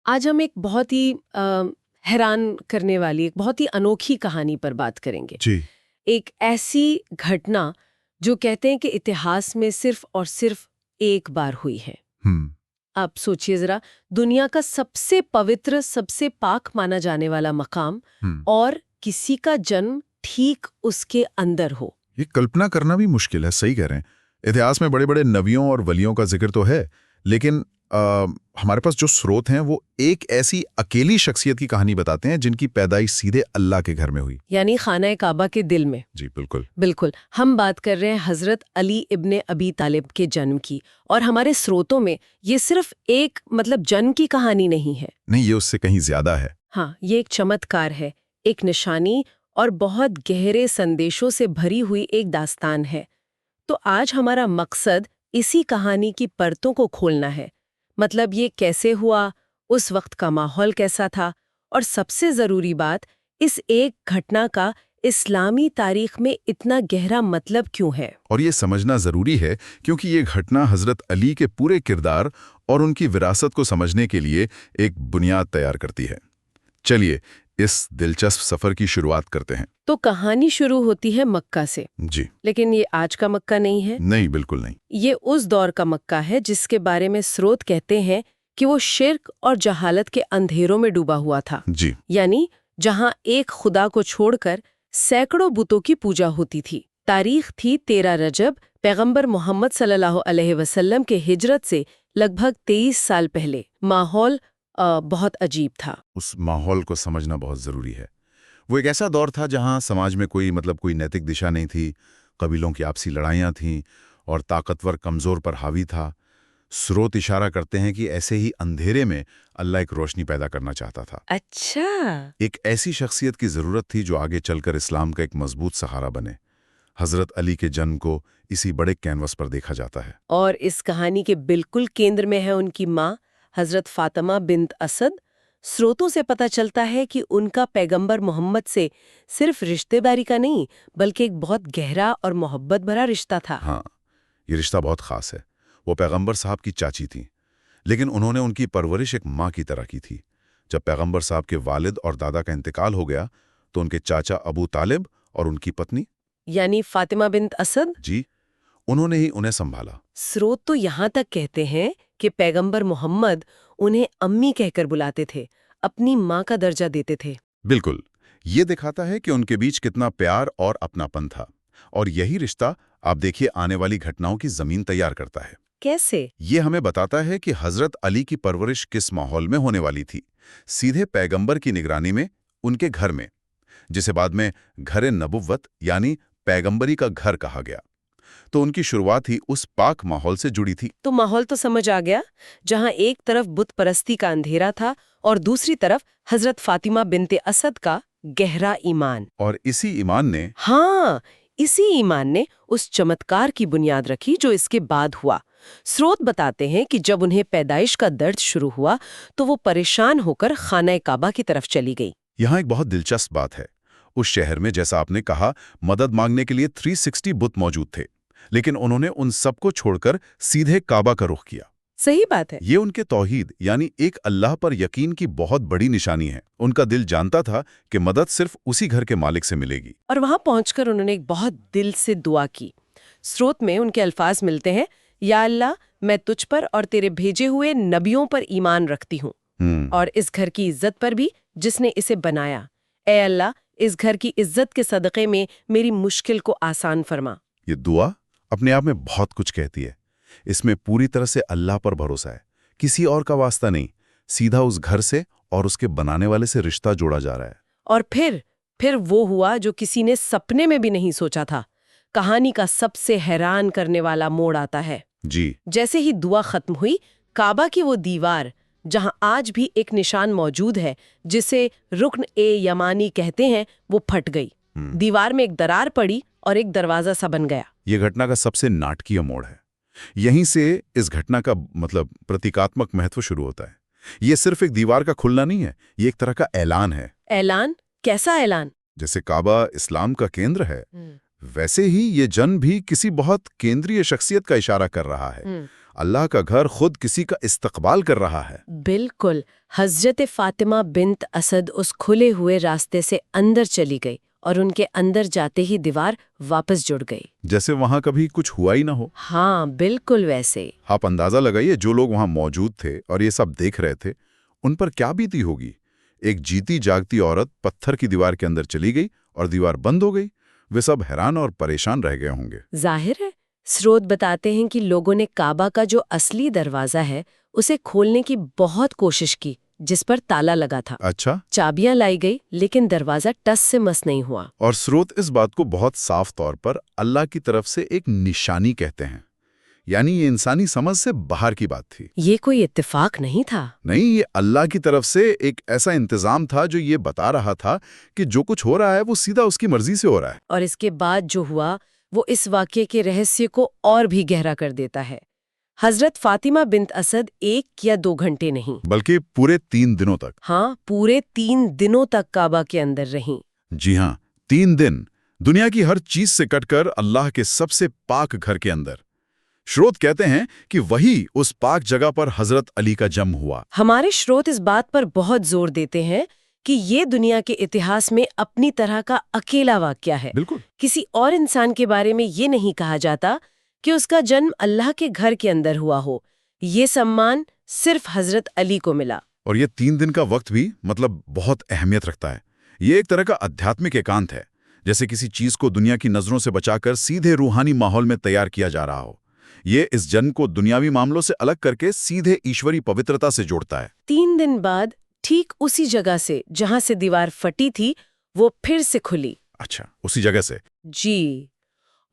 आज हम एक बहुत ही हैरान करने वाली, एक बहुत ही अनोखी कहानी पर बात करेंगे। जी। एक ऐसी घटना जो कहते हैं कि इतिहास में सिर्फ और सिर्फ एक बार हुई है। हम्म। आप सोचिए जरा, दुनिया का सबसे पवित्र, सबसे पाक माना जाने वाला मकाम हम्म। और किसी का जन्म ठीक उसके अंदर हो। ये कल्पना करना भी मुश्किल है, सही कह रहे हैं। इतिहास में बड़े बड़े नबियों और वलियों का जिक्र तो है, लेकिन हमारे पास जो स्रोत हैं वो एक ऐसी अकेली शख्सियत की कहानी बताते हैं जिनकी पैदाइश सीधे अल्लाह के घर में हुई। यानी खाना काबा के दिल में। जी बिल्कुल। बिल्कुल, हम बात कर रहे हैं हजरत अली इब्ने अबी तालिब के जन्म की, और हमारे स्रोतों में ये सिर्फ एक जन्म की कहानी नहीं है। नहीं, ये उससे कहीं ज्यादा है। हाँ, ये एक चमत्कार है, एक निशानी और बहुत गहरे संदेशों से भरी हुई एक दास्तान है। तो आज हमारा मकसद इसी कहानी की परतों को खोलना है। ये कैसे हुआ, उस वक्त का माहौल कैसा था, और सबसे जरूरी बात, इस एक घटना का इस्लामी तारीख में इतना गहरा मतलब क्यों है। और ये समझना जरूरी है क्योंकि ये घटना हजरत अली के पूरे किरदार और उनकी विरासत को समझने के लिए एक बुनियाद तैयार करती है। चलिए इस दिलचस्प सफर की शुरुआत करते हैं। तो कहानी शुरू होती है मक्का से। जी। लेकिन ये आज का मक्का नहीं है। नहीं, बिल्कुल नहीं। ये उस दौर का मक्का है जिसके बारे में स्रोत कहते हैं कि वो शिर्क और जहालत के अंधेरों में डूबा हुआ था। जी। यानी जहां एक खुदा को छोड़कर सैकड़ों बुतों की पूजा होती थी। तारीख थी 13 रजब, पैगंबर मोहम्मद सल्लल्लाहु अलैहि वसल्लम के हिजरत से लगभग 23 साल पहले। माहौल बहुत अजीब था। उस माहौल को समझना बहुत जरूरी है। वो एक ऐसा दौर था जहां समाज में कोई नैतिक दिशा नहीं थी, कबीलों की आपसी लड़ाइयां थीं और ताकतवर कमजोर पर हावी था। स्रोत इशारा करते हैं कि ऐसे ही अंधेरे में अल्लाह एक रोशनी पैदा करना चाहता था। अच्छा। एक ऐसी शख्सियत की जरूरत थी जो आगे चलकर इस्लाम का एक मजबूत सहारा बने। हजरत अली के जन्म को इसी बड़े कैनवस पर देखा जाता है। और इस कहानी के बिल्कुल केंद्र में है उनकी माँ हजरत फातिमा बिन्त असद। स्रोतों से पता चलता है कि उनका पैगंबर मोहम्मद से सिर्फ रिश्तेदारी का नहीं, बल्कि एक बहुत गहरा और मोहब्बत भरा रिश्ता था। हाँ, ये रिश्ता बहुत खास है। वो पैगंबर साहब की चाची थी, लेकिन उन्होंने उनकी परवरिश एक माँ की तरह की थी। जब पैगंबर साहब के वालिद और दादा का इंतकाल हो गया तो उनके चाचा अबू तालिब और उनकी पत्नी यानी फातिमा बिन्त असद जी, उन्होंने ही उन्हें संभाला। स्रोत तो यहाँ तक कहते हैं कि पैगंबर मोहम्मद उन्हें अम्मी कहकर बुलाते थे, अपनी माँ का दर्जा देते थे। बिल्कुल, ये दिखाता है कि उनके बीच कितना प्यार और अपनापन था। और यही रिश्ता आप देखिए आने वाली घटनाओं की जमीन तैयार करता है। कैसे? ये हमें बताता है कि हजरत अली की परवरिश किस माहौल में होने वाली थी। सीधे पैगंबर की निगरानी में, उनके घर में, जिसे बाद में घरे नबुव्वत यानी पैगंबरी का घर कहा गया। तो उनकी शुरुआत ही उस पाक माहौल से जुड़ी थी। तो माहौल तो समझ आ गया, जहां एक तरफ बुत परस्ती का अंधेरा था और दूसरी तरफ हजरत फातिमा बिन्ते असद का गहरा ईमान। और इसी ईमान ने इसी ईमान ने उस चमत्कार की बुनियाद रखी जो इसके बाद हुआ। स्रोत बताते हैं कि जब उन्हें पैदाइश का दर्द शुरू हुआ तो वो परेशान होकर खाना काबा की तरफ चली गई। यहाँ एक बहुत दिलचस्प बात है। उस शहर में, जैसा आपने कहा, मदद मांगने के लिए 360 बुत मौजूद थे, लेकिन उन्होंने उन सबको छोड़कर सीधे काबा का रुख किया। सही बात है। ये उनके तौहीद यानी एक अल्लाह पर यकीन की बहुत बड़ी निशानी है। उनका दिल जानता था कि मदद सिर्फ उसी घर के मालिक से मिलेगी। और वहां पहुंचकर उन्होंने एक बहुत दिल से दुआ की। स्रोत में उनके अल्फाज मिलते हैं, या अल्लाह, मैं तुझ पर और तेरे भेजे हुए नबियों पर ईमान रखती हूँ, और इस घर की इज्जत पर भी जिसने इसे बनाया। ए अल्लाह, इस घर की इज्जत के सदक़े में मेरी मुश्किल को आसान फरमा। ये दुआ अपने आप में बहुत कुछ कहती है। इसमें पूरी तरह से अल्लाह पर भरोसा है, किसी और का वास्ता नहीं। सीधा उस घर से और उसके बनाने वाले से रिश्ता जोड़ा जा रहा है। और फिर वो हुआ जो किसी ने सपने में भी नहीं सोचा था। कहानी का सबसे हैरान करने वाला मोड़ आता है। जी। जैसे ही दुआ खत्म हुई, काबा की वो दीवार, जहां आज भी एक निशान मौजूद है जिसे रुक्न ए यमानी कहते हैं, वो फट गई। दीवार में एक दरार पड़ी और एक दरवाजा सा बन गया। ये घटना का सबसे नाटकीय मोड़ है। यहीं से इस घटना का प्रतीकात्मक महत्व शुरू होता है। ये सिर्फ एक दीवार का खुलना नहीं है, ये एक तरह का ऐलान है। ऐलान? कैसा ऐलान? जैसे काबा इस्लाम का केंद्र है, वैसे ही ये जन्म भी किसी बहुत केंद्रीय शख्सियत का इशारा कर रहा है। अल्लाह का घर खुद किसी का इस्तकबाल कर रहा है। बिल्कुल। हजरत फातिमा बिन्त असद उस खुले हुए रास्ते से अंदर चली गई और उनके अंदर जाते ही दीवार वापस जुड़ गई, जैसे वहां कभी कुछ हुआ ही ना हो। हाँ बिल्कुल वैसे। आप अंदाजा लगाइए, जो लोग वहां मौजूद थे और ये सब देख रहे थे, उन पर क्या बीती होगी। एक जीती जागती औरत पत्थर की दीवार के अंदर चली गई और दीवार बंद हो गई। वे सब हैरान और परेशान रह गए होंगे। जाहिर है। स्रोत बताते हैं कि लोगों ने काबा का जो असली दरवाजा है उसे खोलने की बहुत कोशिश की, जिस पर ताला लगा था। अच्छा। चाबियां लाई गई, लेकिन दरवाजा टस से मस नहीं हुआ। और स्रोत इस बात को बहुत साफ तौर पर अल्लाह की तरफ से एक निशानी कहते हैं, यानी ये इंसानी समझ से बाहर की बात थी। ये कोई इत्तेफाक नहीं था। नहीं, ये अल्लाह की तरफ से एक ऐसा इंतजाम था जो ये बता रहा था कि जो कुछ हो रहा है वो सीधा उसकी मर्जी से हो रहा है। और इसके बाद जो हुआ वो इस वाकये के रहस्य को और भी गहरा कर देता है। हजरत फातिमा बिन्त असद 1 या 2 घंटे नहीं, बल्कि पूरे 3 दिनों तक। हाँ, पूरे 3 दिनों तक काबा के अंदर रहीं। जी हाँ, 3 दिन दुनिया की हर चीज से कटकर अल्लाह के सबसे पाक घर के अंदर। स्रोत कहते हैं कि वही उस पाक जगह पर हजरत अली का जन्म हुआ। हमारे स्रोत इस बात पर बहुत जोर देते हैं कि ये दुनिया के इतिहास में अपनी तरह का अकेला वाकया है। बिल्कुल। किसी और इंसान के बारे में ये नहीं कहा जाता कि उसका जन्म अल्लाह के घर के अंदर हुआ हो। ये सम्मान सिर्फ हजरत अली को मिला। और ये 3 दिन का वक्त भी मतलब बहुत अहमियत रखता है। ये एक तरह का आध्यात्मिक एकांत है, जैसे किसी चीज को दुनिया की नजरों से बचाकर सीधे रूहानी माहौल में तैयार किया जा रहा हो। ये इस जन्म को दुनियावी मामलों से अलग करके सीधे ईश्वरी पवित्रता से जोड़ता है। 3 दिन बाद ठीक उसी जगह से जहां से दीवार फटी थी वो फिर से खुली। अच्छा, उसी जगह से? जी।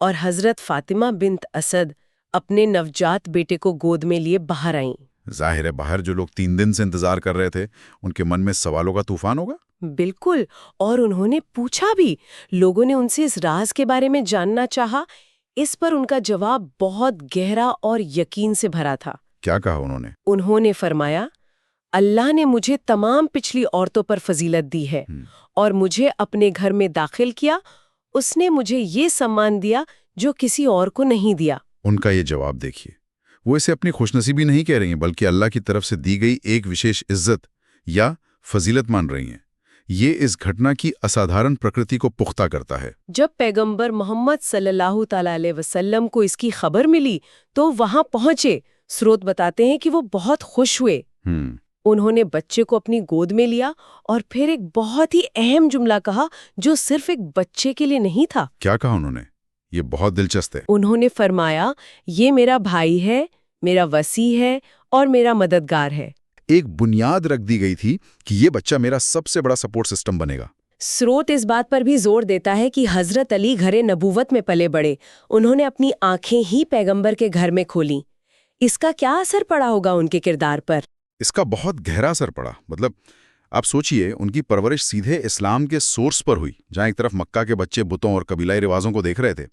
और हजरत फातिमा बिन्त असद अपने नवजात बेटे को गोद में लिए बाहर आईं। जाहिर है, बाहर जो लोग 3 दिन से इंतजार कर रहे थे, उनके मन में सवालों का तूफान होगा। बिल्कुल। और उन्होंने पूछा भी। लोगों ने उनसे इस राज के बारे में जानना चाहा। इस पर उनका जवाब बहुत गहरा और यकीन से भरा था। क्या कहा उन्होंने? उन्होंने फरमाया, अल्लाह ने मुझे तमाम पिछली औरतों पर फजीलत दी है और मुझे अपने घर में दाखिल किया। उसने मुझे ये सम्मान दिया जो किसी और को नहीं दिया। उनका ये जवाब देखिए, वो इसे अपनी खुशनसीबी नहीं कह रही हैं, बल्कि अल्लाह की तरफ से दी गई एक विशेष इज्जत या फजीलत मान रही हैं। ये इस घटना की असाधारण प्रकृति को पुख्ता करता है। जब पैगंबर मोहम्मद सल्लल्लाहु ताला अलैहि वसल्लम को इसकी खबर मिली तो वहां पहुंचे। स्रोत बताते हैं कि वो बहुत खुश हुए। उन्होंने बच्चे को अपनी गोद में लिया और फिर एक बहुत ही अहम जुमला कहा जो सिर्फ एक बच्चे के लिए नहीं था। क्या कहा उन्होंने? ये बहुत दिलचस्प है। उन्होंने फरमाया, ये मेरा भाई है, मेरा वसी है और मेरा मददगार है। एक बुनियाद रख दी गई थी कि ये बच्चा मेरा सबसे बड़ा सपोर्ट सिस्टम बनेगा। स्रोत इस बात पर भी जोर देता है कि हजरत अली घरे नबूवत में पले बड़े। उन्होंने अपनी आंखें ही पैगंबर के घर में खोली। इसका क्या असर पड़ा होगा उनके किरदार पर? इसका बहुत गहरा असर पड़ा। मतलब आप सोचिए, उनकी परवरिश सीधे इस्लाम के सोर्स पर हुई। जहां एक तरफ मक्का के बच्चे बुतों और कबीलाई रिवाजों को देख रहे थे,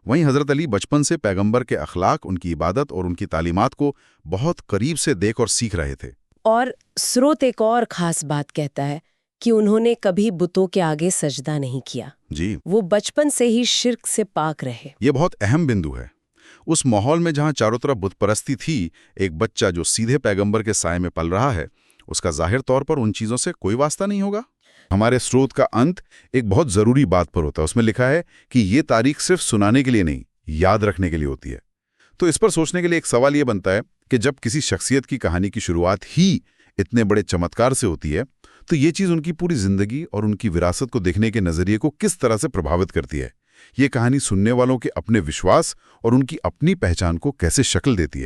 वहीं हजरत अली बचपन से पैगंबर के अखलाक, उनकी इबादत और उनकी तालीमात को बहुत करीब से देख और सीख रहे थे। और स्रोत एक और खास बात कहता है कि उन्होंने कभी बुतों के आगे सजदा नहीं किया। जी। वो बचपन से ही शिर्क से पाक रहे। ये बहुत अहम बिंदु है। उस माहौल में जहां चारों तरफ बुतपरस्ती थी, एक बच्चा जो सीधे पैगंबर के साए में पल रहा है, उसका जाहिर तौर पर उन चीजों से कोई वास्ता नहीं होगा। हमारे स्रोत का अंत एक बहुत जरूरी बात पर होता है। उसमें लिखा है कि ये तारीख सिर्फ सुनाने के लिए नहीं, याद रखने के लिए होती है। तो इस पर सोचने के लिए एक सवाल ये बनता है कि जब किसी शख्सियत की कहानी की शुरुआत ही इतने बड़े चमत्कार से होती है, तो ये चीज उनकी पूरी जिंदगी और उनकी विरासत को देखने के नजरिए को किस तरह से प्रभावित करती है। ये कहानी सुनने वालों के अपने विश्वास और उनकी अपनी पहचान को कैसे शक्ल देती है।